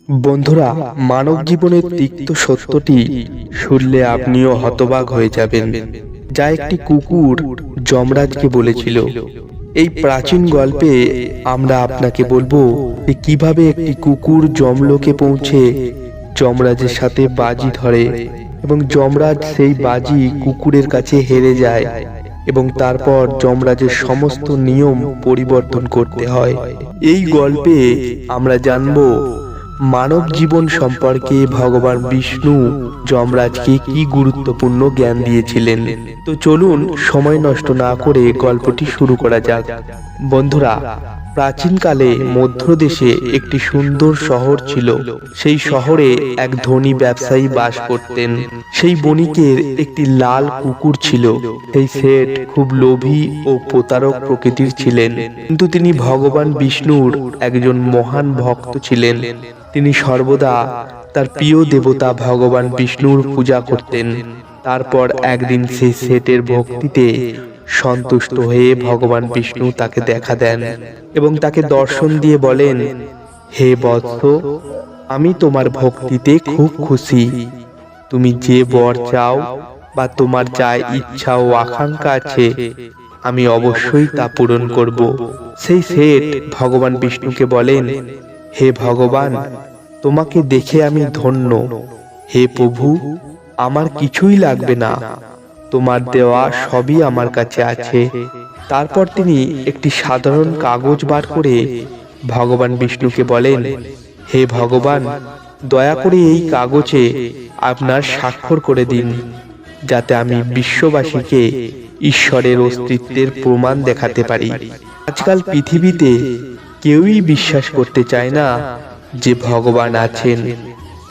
বন্ধুরা, মানব জীবনের তিক্ত সত্যটি শুনলে আপনিও হতবাক হয়ে যাবেন, যা একটি কুকুর যমরাজকে বলেছিল। এই প্রাচীন গল্পে আমরা আপনাকে বলবো যে কিভাবে একটি কুকুর যমলোকে পৌঁছে যমরাজের সাথে বাজি ধরে এবং যমরাজ সেই বাজি কুকুরের কাছে হেরে যায় এবং তারপর যমরাজের সমস্ত নিয়ম পরিবর্তন করতে হয়। এই গল্পে আমরা জানবো মানব জীবন সম্পর্কে ভগবান বিষ্ণু যমরাজকে কি গুরুত্বপূর্ণ জ্ঞান দিয়েছিলেন। তো চলুন সময় নষ্ট না করে গল্পটি শুরু করা যাক। বন্ধুরা, প্রাচীনকালে মধ্যদেশে একটি সুন্দর শহর ছিল। সেই শহরে এক ধনী ব্যবসায়ী বাস করতেন। সেই বণিকের একটি লাল কুকুর ছিল। সেই শেঠ খুব লোভী ও প্রতারক প্রকৃতির ছিলেন, কিন্তু তিনি ভগবান বিষ্ণুর একজন মহান ভক্ত ছিলেন। তিনি সর্বদা তার প্রিয় দেবতা ভগবান বিষ্ণুর পূজা করতেন। তারপর একদিন সেই শেঠের ভক্তিতে সন্তুষ্ট হয়ে ভগবান বিষ্ণু তাকে দেখা দেন এবং তাকে দর্শন দিয়ে বলেন, হে বৎস, আমি তোমার ভক্তিতে খুব খুশি। তুমি যে বর চাও বা তোমার যা ইচ্ছা ও আকাঙ্ক্ষা আছে, আমি অবশ্যই তা পূরণ করব। সেই শেঠ ভগবান বিষ্ণুকে বলেন, হে ভগবান, তোমাকে দেখে আমি ধন্য। হে প্রভু, আমার কিছুই লাগবে না, তোমার দেওয়া সবই আমার কাছে আছে। তারপর তিনি একটি সাধারণ কাগজ বার করে ভগবান বিষ্ণুকে বলেন, হে ভগবান, দয়া করে এই কাগজে আপনার স্বাক্ষর করে দিন, যাতে আমি বিশ্ববাসীকে ঈশ্বরের অস্তিত্বের প্রমাণ দেখাতে পারি। আজকাল পৃথিবীতে কেউই বিশ্বাস করতে চায় না যে ভগবান আছেন।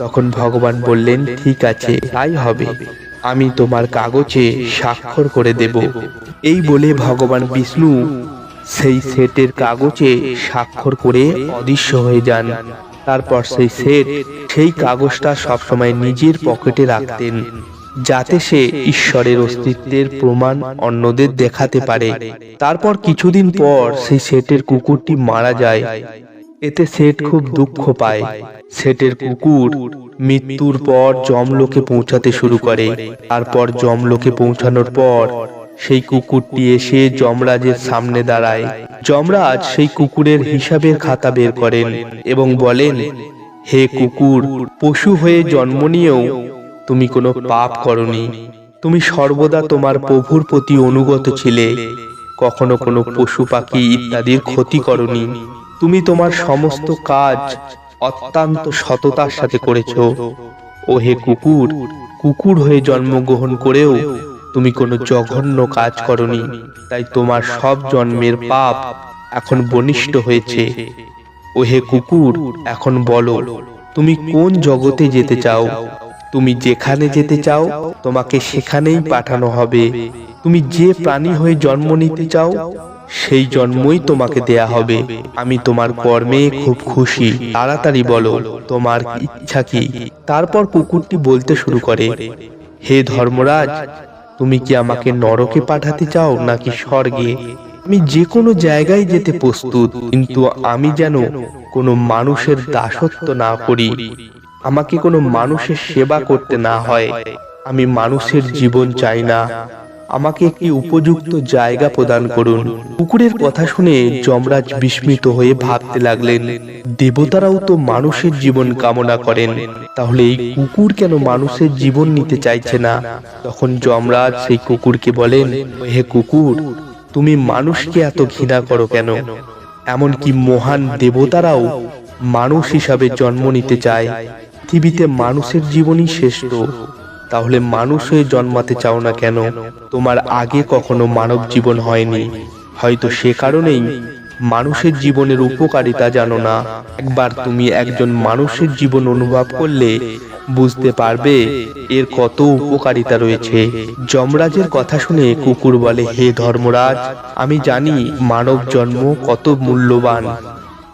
তখন ভগবান বললেন, ঠিক আছে, তাই হবে, আমি তোমার কাগজে স্বাক্ষর করে দেব। এই বলে ভগবান বিষ্ণু সেই শেঠের কাগজে স্বাক্ষর করে অদৃশ্য হয়ে যান। তারপর সেই শেঠ সেই কাগজটা সবসময় নিজের পকেটে রাখতেন, যাতে সে ঈশ্বরের অস্তিত্বের প্রমাণ অন্যদের দেখাতে পারে। তারপর কিছুদিন পর সেই শেঠের কুকুরটি মারা যায়। এতে শেঠ খুব দুঃখ পায়। শেঠের কুকুর মৃত্যুর পর যমলোকে পৌঁছাতে শুরু করে। তারপর যমলোকে পৌঁছানোর পর সেই কুকুরটি এসে যমরাজের সামনে দাঁড়ায়। যমরাজ সেই কুকুরের হিসাবের খাতা বের করেন এবং বলেন, হে কুকুর, পশু হয়ে জন্ম নিয়েও তুমি কোনো পাপ করনি। তুমি সর্বদা তোমার প্রভুর প্রতি অনুগত ছিলে, কখনো কোনো পশু পাখি ইত্যাদির ক্ষতি করনি। তুমি তোমার সমস্ত কাজ অত্যন্ত সততার সাথে করেছ। ও হে কুকুর, কুকুর হয়ে জন্মগ্রহণ করেও তুমি কোনো জঘন্য কাজ করনি, তাই তোমার সব জন্মের পাপ এখন বনিষ্ঠ হয়েছে। ও হে কুকুর, এখন বলো, তুমি কোন জগতে যেতে চাও? তুমি যেখানে যেতে চাও তোমাকে সেখানেই পাঠানো হবে। তুমি যে প্রাণী হয়ে জন্ম নিতে চাও সেই জন্মই তোমাকে দেয়া হবে। আমি তোমার কর্মে খুব খুশি, তাড়াতাড়ি বলো তোমার ইচ্ছা কি। তারপর কুকুরটি বলতে শুরু করে, হে ধর্মরাজ, তুমি কি আমাকে নরকে পাঠাতে চাও নাকি স্বর্গে? আমি যে কোনো জায়গায় যেতে প্রস্তুত, কিন্তু আমি যেন কোনো মানুষের দাসত্ব না করি, আমাকে কোনো মানুষের সেবা করতে না হয়। আমি মানুষের জীবন চাই না, আমাকে একটি উপযুক্ত জায়গা প্রদান করুন। কুকুরের কথা শুনে যমরাজ বিস্মিত হয়ে ভাবতে লাগলেন, দেবতারাও তো মানুষের জীবন কামনা করেন, তাহলে এই কুকুর কেন মানুষের জীবন নিতে চাইছে না? তখন যমরাজ সেই কুকুরকে বলেন, হে কুকুর, তুমি মানুষকে এত ঘৃণা করো কেন? এমনকি মহান দেবতারাও মানুষ হিসাবে জন্ম নিতে চায়। পৃথিবীতে মানুষের জীবনই শ্রেষ্ঠ, তাহলে মানুষ হয়ে জন্মাতে চাও না কেন? তোমার আগে কখনো মানব জীবন হয়নি, হয়তো সে কারণেই মানুষের জীবনের উপকারিতা জানো না। একবার তুমি একজন মানুষের জীবন অনুভব করলে বুঝতে পারবে এর কত উপকারিতা রয়েছে। যমরাজের কথা শুনে কুকুর বলে, হে ধর্মরাজ, আমি জানি মানব জন্ম কত মূল্যবান,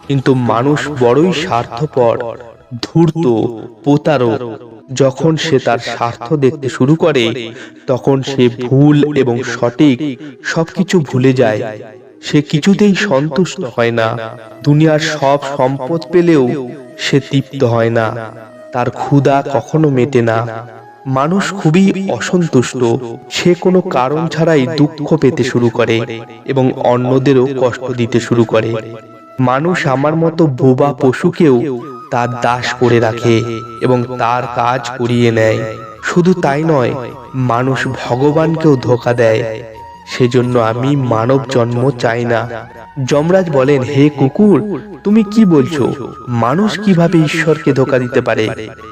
কিন্তু মানুষ বড়ই স্বার্থপর, ধূর্ত, প্রতারক। যখন সে তার স্বার্থ দেখতে শুরু করে তখন সে ভুল এবং সঠিক সবকিছু ভুলে যায়। সে কিছুতেই সন্তুষ্ট হয় না। দুনিয়ার সব সম্পদ পেলেও সে তৃপ্ত হয় না, তার ক্ষুধা কখনো মেটে না। মানুষ খুবই অসন্তুষ্ট, সে কোনো কারণ ছাড়াই দুঃখ পেতে শুরু করে এবং অন্যদেরও কষ্ট দিতে শুরু করে। মানুষ আমার মতো বোবা পশুকেও তার দাস করে রাখে এবং তার কাজ করিয়ে নেয়। শুধু তাই নয়, মানুষ ভগবানকেও ধোঁকা দেয়। সেজন্য আমি মানব জন্ম চাই না। যমরাজ বলেন, হে কুকুর, তুমি কি বলছো? মানুষ কিভাবে ঈশ্বরকে ধোঁকা দিতে পারে?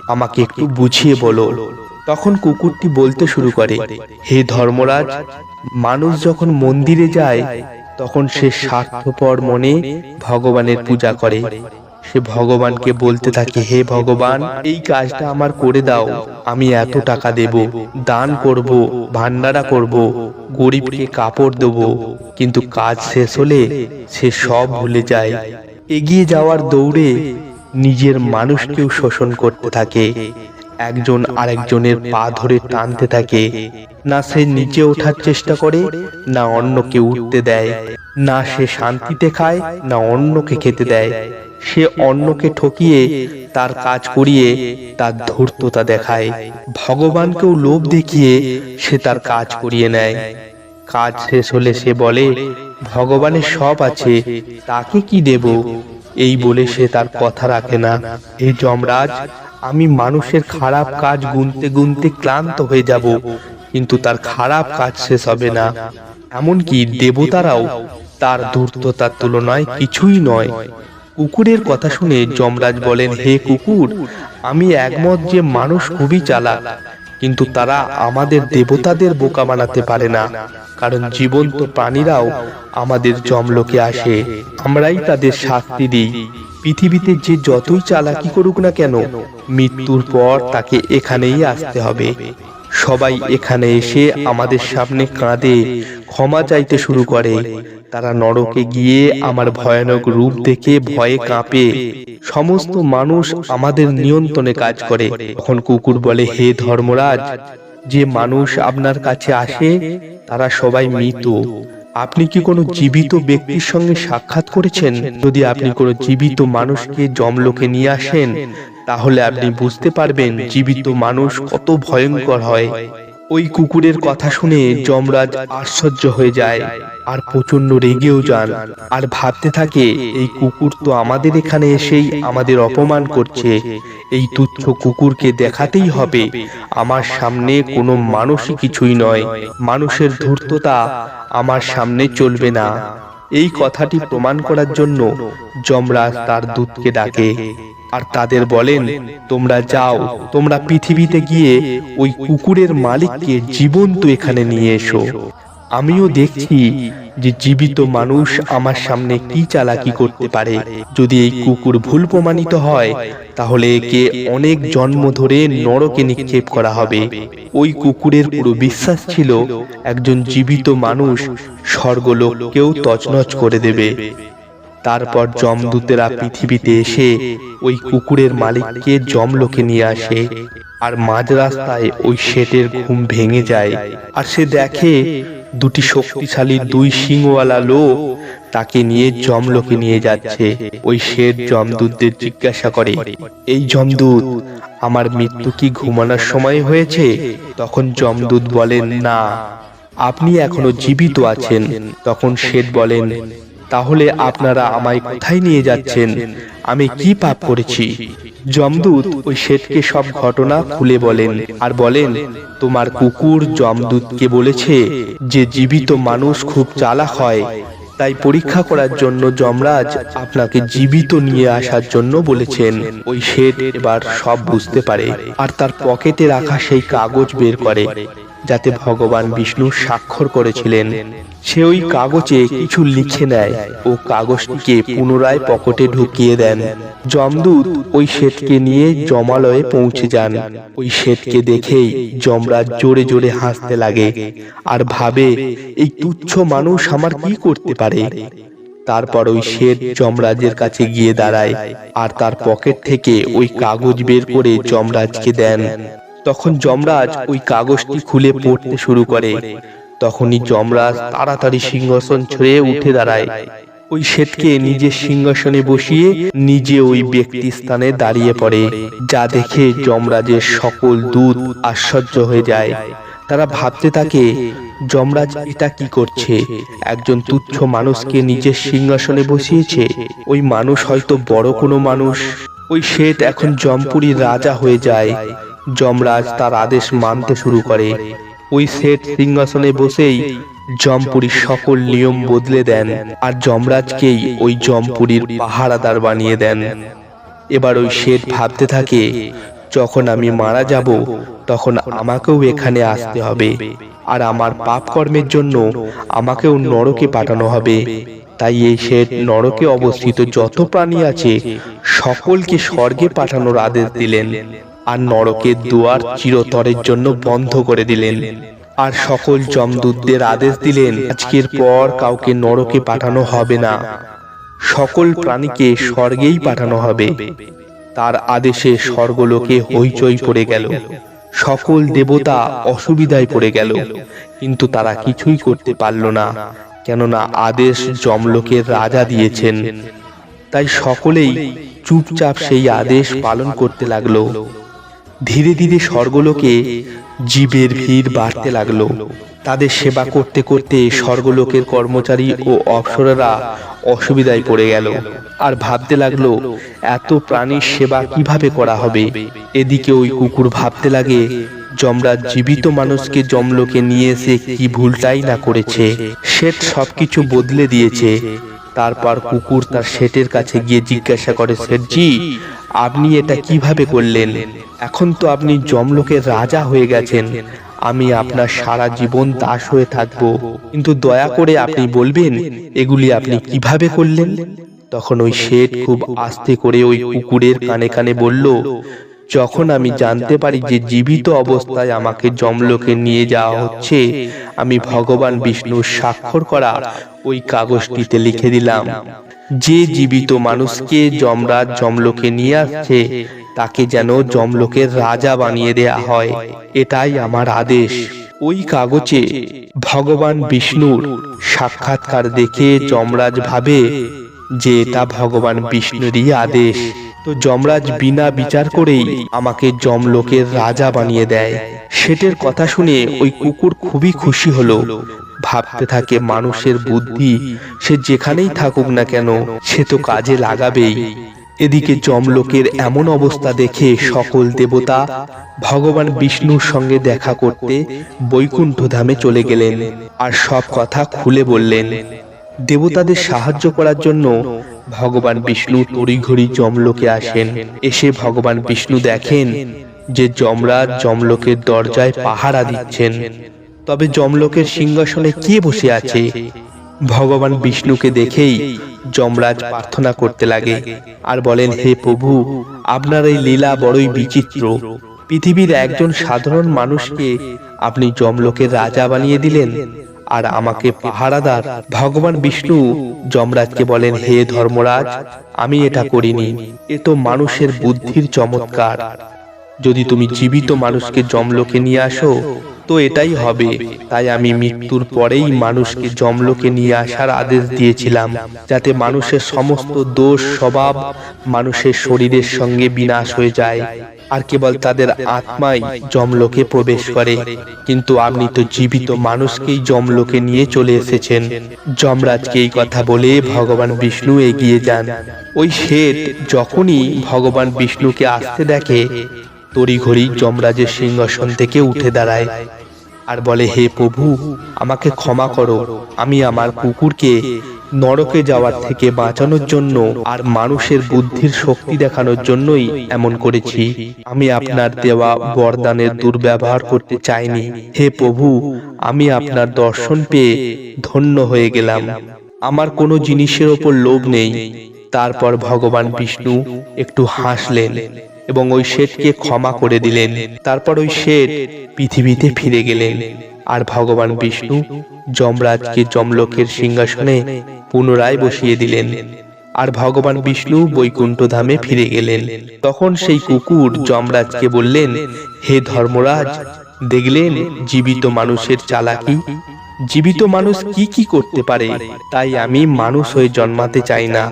আমাকে একটু বুঝিয়ে বলো। তখন কুকুরটি বলতে শুরু করে, হে ধর্মরাজ, মানুষ যখন মন্দিরে যায় তখন সে স্বার্থপর মনে ভগবানের পূজা করে। সে ভগবানকে বলতে থাকে, হে ভগবান, এই কাজটা আমার করে দাও, আমি এত টাকা দেব, দান করব, ভান্ডারা করব, গরিবকে কাপড় দেব। কিন্তু কাজ শেষ হলে সে সব ভুলে যায়। এগিয়ে যাওয়ার দৌড়ে নিজের মানুষকেও শোষণ করতে থাকে। একজন আরেকজনের পা ধরে টানতে থাকে। না সে নিচে ওঠার চেষ্টা করে, না অন্যকে উঠতে দেয়। না সে শান্তিতে খায়, না অন্যকে খেতে দেয়। সে অন্যকে ঠকিয়ে তার কাজ করিয়ে তার ধূর্ততা দেখায়। ভগবানকেও লোভ দেখিয়ে সে তার কাজ করিয়ে নেয়। কাজ শেষ হলে সে বলে, ভগবানের সব আছে, তাকে কি দেব? এই বলে সে তার কথা রাখে না। হে যমরাজ, আমি মানুষের খারাপ কাজ গুনতে গুনতে ক্লান্ত হয়ে যাব, কিন্তু তার খারাপ কাজ শেষ হবে না। এমনকি দেবতারাও তার ধূর্ততার তুলনায় কিছুই নয়। কুকুরের কথা শুনে যমরাজ বলেন, হে কুকুর, আমি একমত যে মানুষ খুবই চালাক, কিন্তু তারা আমাদের দেবতাদের বোকা বানাতে পারে না। কারণ জীবন্ত প্রাণীরাও আমাদের যমলোকে আসে, আমরাই তাদের শাস্তি দিই। পৃথিবীতে যে যতই চালাকি করুক না কেন, মৃত্যুর পর তাকে এখানেই আসতে হবে। সবাই এখানে এসে আমাদের সামনে কাঁদে, ক্ষমা চাইতে শুরু করে। তারা নরকে গিয়ে আমার ভয়ানক রূপ দেখে ভয়ে কাঁপে। সমস্ত মানুষ আমাদের নিয়ন্ত্রণে কাজ করে। তখন কুকুর বলে, হে ধর্মরাজ, যে মানুষ আপনার কাছে আসে তারা সবাই মৃত। আপনি কি কোনো জীবিত ব্যক্তির সঙ্গে সাক্ষাৎ করেছেন? যদি আপনি কোনো জীবিত মানুষকে যমলোকে নিয়ে আসেন, তাহলে আপনি বুঝতে পারবেন জীবিত মানুষ কত ভয়ঙ্কর হয়। ওই কুকুরের কথা শুনে যমরাজ আশ্চর্য হয়ে যায় আর প্রচন্ড রেগেও যান, আর ভাবতে থাকে, এই কুকুর তো আমাদের এখানে এসেই আমাদের অপমান করছে। এই তুচ্ছ কুকুরকে দেখাতেই হবে আমার সামনে কোনো মানুষই কিছুই নয়, মানুষের ধূর্ততা আমার সামনে চলবে না। এই কথাটি প্রমাণ করার জন্য যমরাজ তার দূতকে ডাকে আর তাদের বলেন, তোমরা যাও, তোমরা পৃথিবীতে গিয়ে ওই কুকুরের মালিককে জীবন্ত এখানে নিয়ে এসো। আমিও দেখছি যে জীবিত মানুষ আমার সামনে কি চালাকি করতে পারে। যদি এই কুকুর ভুল প্রমাণিত হয়, তাহলে একে অনেক জন্ম ধরে নরকে নিক্ষেপ করা হবে। ওই কুকুরের পুরো বিশ্বাস ছিল একজন জীবিত মানুষ স্বর্গলোককেও তছনছ করে দেবে। তারপর যমদূতেরা পৃথিবীতে এসে ওই কুকুরের মালিককে যমলোকে নিয়ে আসে। আর মাঝ রাস্তায় ওই শেঠের ঘুম ভেঙে যায়, আর সে দেখে দুটি শক্তিশালী দুই সিংওয়ালা লোক তাকে নিয়ে যমলোকে নিয়ে যাচ্ছে। ওই শেঠ যমদূতদের জিজ্ঞাসা করে, এই যমদূত, আমার মৃত্যু কি ঘুমানোর সময় হয়েছে? তখন যমদূত বলেন, না, আপনি এখনো জীবিত আছেন। তখন শেঠ বলেন, তাহলে আপনারা আমায় কোথায় নিয়ে যাচ্ছেন? আমি কি পাপ করেছি? যমদূত ওই শেঠকে সব ঘটনা খুলে বলেন আর বলেন, তোমার কুকুর যমদূতকে বলেছে যে জীবিত মানুষ খুব চালাক হয়, তাই পরীক্ষা করার জন্য যমরাজ আপনাকে জীবিত নিয়ে আসার জন্য বলেছেন। ওই শেঠ এবার সব বুঝতে পারে আর তার পকেটে রাখা সেই কাগজ বের করে, যাতে ভগবান বিষ্ণু স্বাক্ষর করেছিলেন। সে ওই কাগজে কিছু লিখে নেয় ও কাগজটিকে পুনরায় পকেটে ঢুকিয়ে দেন। যমদূত ওই শেঠকে নিয়ে যমালয়ে পৌঁছে যান। ওই শেঠকে দেখেই যমরাজ জোরে জোরে হাসতে লাগে আর ভাবে, এই তুচ্ছ মানুষ আমার কি করতে পারে। তারপর ওই শেঠ যমরাজের কাছে গিয়ে দাঁড়ায় আর তার পকেট থেকে ওই কাগজ বের করে যমরাজকে দেন। তখন যমরাজ ওই কাগজটি খুলে পড়তে শুরু করে। তখনই যমরাজ তাড়াতাড়ি সিংহাসন ছেড়ে উঠে দাঁড়ায় ওই শেঠকে নিজের সিংহাসনে বসিয়ে নিজে ওই ব্যক্তি স্থানে দাঁড়িয়ে পড়ে, যা দেখে যমরাজের সকল দূত আশ্চর্য হয়ে যায়। তারা ভাবতে থাকে, যমরাজ এটা কি করছে? একজন তুচ্ছ মানুষকে নিজের সিংহাসনে বসিয়েছে। ওই মানুষ হয়তো বড় কোনো মানুষ। ওই শেঠ এখন জমপুরীর রাজা হয়ে যায়। যমরাজ তার আদেশ মানতে শুরু করে। ওই শেঠ সিংহাসনে বসেই জমপুরীর সকল নিয়ম বদলে দেন আর যমরাজকেই ওই জমপুরীর পাহারাদার বানিয়ে দেন। এবার ওই শেঠ ভাবতে থাকে, যখন আমি মারা যাব তখন আমাকেও এখানে আসতে হবে, আর আমার পাপ কর্মের জন্য আমাকেও নরকে পাঠানো হবে। তাই এই শেঠ নরকে অবস্থিত যত প্রাণী আছে সকলকে স্বর্গে পাঠানোর আদেশ দিলেন, আর নরকের দুয়ার চিরতরের জন্য বন্ধ করে দিলেন। আর সকল যমদূতদের আদেশ দিলেন, আজকের পর কাউকে নরকে পাঠানো হবে না, সকল প্রাণীকে স্বর্গেই পাঠানো হবে। তার আদেশে স্বর্গলোকে হইচই পড়ে গেল। সকল দেবতা অসুবিধায় পড়ে গেল, কিন্তু তারা কিছুই করতে পারল না, কেননা আদেশ যমলোকের রাজা দিয়েছেন। তাই সকলেই চুপচাপ সেই আদেশ পালন করতে লাগলো। ধীরে ধীরে স্বর্গলোকে জীবের ভিড় বাড়তে লাগলো। তাদের সেবা করতে করতে স্বর্গলোকের কর্মচারী ও অপ্সরারা অসুবিধায় পড়ে গেল, আর ভাবতে লাগলো এত প্রাণীর সেবা কিভাবে করা হবে। এদিকে ওই কুকুর ভাবতে লাগে, যমরাজ জীবিত মানুষকে যমলোকে নিয়ে এসে কি ভুলটাই না করেছে। শেঠ সবকিছু বদলে দিয়েছে। তারপর কুকুর তার শেঠের কাছে গিয়ে জিজ্ঞাসা করে, শেঠজি, আপনি এটা কিভাবে করলেন? এখন তো আপনি যমলোকের রাজা হয়ে গেছেন, আমি আপনার সারা জীবন দাস হয়ে থাকব, কিন্তু দয়া করে আপনি বলবেন এগুলি আপনি কিভাবে করলেন? তখন ওই শেঠ খুব আস্তে করে ওই কুকুরের কানে কানে বলল, যখন আমি জানতে পারি যে জীবিত অবস্থায় আমাকে যমলোকে নিয়ে যাওয়া হচ্ছে, আমি ভগবান বিষ্ণুর স্বাক্ষর করা ওই কাগজটিতে লিখে দিলাম যে জীবিত মানুষকে যমরাজ যমলোকে নিয়ে আসছে তাকে যেন যমলোকের রাজা বানিয়ে দেয়া হয়। এটাই আমার আদেশ। ওই কাগজে ভগবান বিষ্ণুর সাক্ষাৎকার দেখে যমরাজ ভাবে যে এটা ভগবান বিষ্ণুরই আদেশ। তো যমরাজ বিনা বিচার করেই আমাকে যমলোকের রাজা বানিয়ে দেয়। শেঠের কথা শুনে ওই কুকুর খুবই খুশি হলো। ভাবতে থাকে, মানুষের বুদ্ধি সে যেখানেই থাকুক না কেন সে তো কাজে লাগাবেই। এদিকে যমলোকের এমন অবস্থা দেখে সকল দেবতা ভগবান বিষ্ণুর সঙ্গে দেখা করতে বৈকুণ্ঠ ধামে চলে গেলেন আর সব কথা খুলে বললেন। দেবতাদের সাহায্য করার জন্য ভগবান বিষ্ণু তড়িঘড়ি যমলোকে আসেন। এসে ভগবান বিষ্ণু দেখেন যে যমরাজ যমলোকের দরজায় পাহারা দিচ্ছেন। তবে যমলোকের সিংহাসনে কে বসে আছে? ভগবান বিষ্ণুকে দেখেই যমরাজ প্রার্থনা করতে লাগে আর বলেন, হে প্রভু, আপনার এই লীলা বড়ই বিচিত্র। পৃথিবীর একজন সাধারণ মানুষকে আপনি যমলোকের রাজা বানিয়ে দিলেন, আর আমাকে পাহারাদার। ভগবান বিষ্ণু যমরাজকে বলেন, হে ধর্মরাজ, আমি এটা করিনি, এ তো মানুষের বুদ্ধির চমৎকার। যদি তুমি জীবিত মানুষকে যমলোকে নিয়ে আসো তো এটাই হবে। তাই আমি মৃত্যুর পরেই মানুষকে যমলোকে নিয়ে আসার আদেশ দিয়েছিলাম, যাতে মানুষের সমস্ত দোষ স্বভাব মানুষের শরীরের সঙ্গে বিনাশ হয়ে যায়, আর কেবল তাদের আত্মাই যমলোকে প্রবেশ করে। কিন্তু আপনি তো জীবিত মানুষকেই যমলোকে নিয়ে চলে এসেছেন। যমরাজকে এই কথা বলে ভগবান বিষ্ণু এগিয়ে যান। ওই শেঠ যখনই ভগবান বিষ্ণুকে আসতে দেখে তড়িঘড়ি যমরাজের সিংহাসন থেকে উঠে দাঁড়ায় আর বলে, হে প্রভু, আমাকে ক্ষমা করো। আমি আমার কুকুরকে নরকে যাওয়ার থেকে বাঁচানোর জন্য আর মানুষের বুদ্ধির শক্তি দেখানোর জন্যই এমন করেছি। আমি আপনার দেওয়া বরদানের দুর্ব্যবহার করতে চাইনি। হে প্রভু, আমি আপনার দর্শন পেয়ে ধন্য হয়ে গেলাম। আমার কোনো জিনিসের ওপর লোভ নেই। তারপর ভগবান বিষ্ণু একটু হাসলেন এবং ওই শেঠকে ক্ষমা করে দিলেন। তারপর ওই শেঠ পৃথিবীতে ফিরে গেলেন আর ভগবান বিষ্ণু যমরাজকে যমলোকের সিংহাসনে পুনরায় বসিয়ে দিলেন আর ভগবান বিষ্ণু বৈকুণ্ঠ ধামে ফিরে গেলেন। তখন সেই কুকুর যমরাজকে বললেন, হে ধর্মরাজ, দেখলেন জীবিত মানুষের চালাকি? জীবিত মানুষ কি কি করতে পারে, তাই আমি মানুষ হয়ে জন্মাতে চাই না।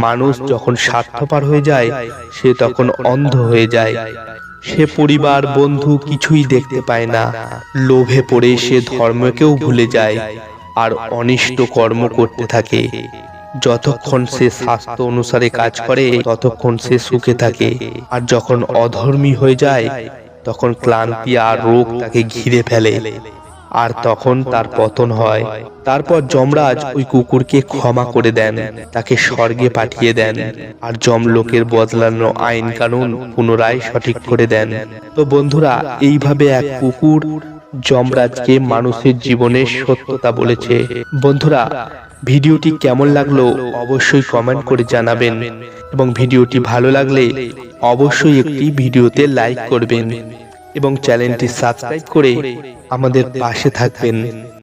মানুষ যখন স্বার্থপর হয়ে যায় সে তখন অন্ধ হয়ে যায়। সে পরিবার বন্ধু কিছুই দেখতে পায় না। লোভে পড়ে সে ধর্মকেও ভুলে যায় আর অনিষ্ট কর্ম করতে থাকে। যতক্ষণ সে শাস্ত্র অনুসারে কাজ করে ততক্ষণ সে সুখে থাকে, আর যখন অধর্মী হয়ে যায় তখন ক্লান্তি আর রোগ তাকে ঘিরে ফেলে, আর তখন তার পতন হয়। তারপর যমরাজ ওই কুকুরকে ক্ষমা করে দেন, তাকে স্বর্গে পাঠিয়ে দেন, আর যমলোকের বদলানো আইন কানুন পুনরায় সঠিক করে দেন। তো বন্ধুরা, এইভাবে এক কুকুর যমরাজকে মানুষের জীবনের সত্যতা বলেছে। বন্ধুরা, ভিডিওটি কেমন লাগলো অবশ্যই কমেন্ট করে জানাবেন, এবং ভিডিওটি ভালো লাগলে অবশ্যই একটি ভিডিওতে লাইক করবেন এবং চ্যানেলটি সাবস্ক্রাইব করে আমাদের পাশে থাকবেন।